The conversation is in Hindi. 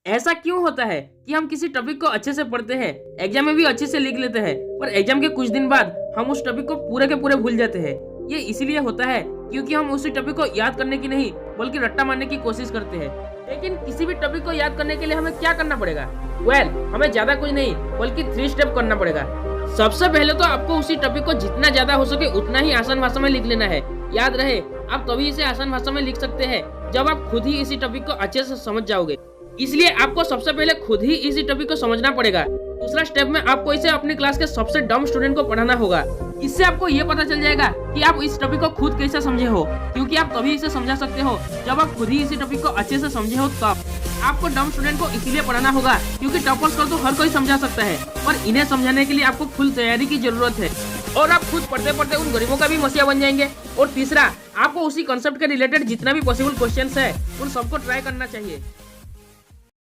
ऐसा क्यों होता है कि हम किसी टॉपिक को अच्छे से पढ़ते हैं, एग्जाम में भी अच्छे से लिख लेते हैं, पर एग्जाम के कुछ दिन बाद हम उस टॉपिक को पूरे के पूरे भूल जाते हैं। ये इसीलिए होता है क्योंकि हम उसी टॉपिक को याद करने की नहीं बल्कि रट्टा मारने की कोशिश करते हैं। लेकिन किसी भी टॉपिक को याद करने के लिए हमें क्या करना पड़ेगा? हमें ज्यादा कुछ नहीं बल्कि 3 स्टेप करना पड़ेगा। सबसे पहले तो आपको उसी टॉपिक को जितना ज्यादा हो सके उतना ही आसान भाषा में लिख लेना है। याद रहे, आप तभी इसे आसान भाषा में लिख सकते हैं जब आप खुद ही इसी टॉपिक को अच्छे से समझ जाओगे। इसलिए आपको सबसे पहले खुद ही इसी टॉपिक को समझना पड़ेगा। दूसरा स्टेप में आपको इसे अपनी क्लास के सबसे डम स्टूडेंट को पढ़ाना होगा। इससे आपको ये पता चल जाएगा कि आप इस टॉपिक को खुद कैसे समझे हो, क्योंकि आप तभी इसे समझा सकते हो जब आप खुद ही इसी टॉपिक को अच्छे से समझे हो। तब आपको डम स्टूडेंट को इसीलिए पढ़ाना होगा क्योंकि टॉपर्स को तो हर कोई समझा सकता है, पर इन्हें समझाने के लिए आपको फुल तैयारी की जरूरत है और आप खुद पढ़ते पढ़ते उन गरीबों का भी मसीहा बन जाएंगे। और तीसरा, आपको उसी कॉन्सेप्ट के रिलेटेड जितना भी पॉसिबल क्वेश्चंस है उन सबको ट्राई करना चाहिए।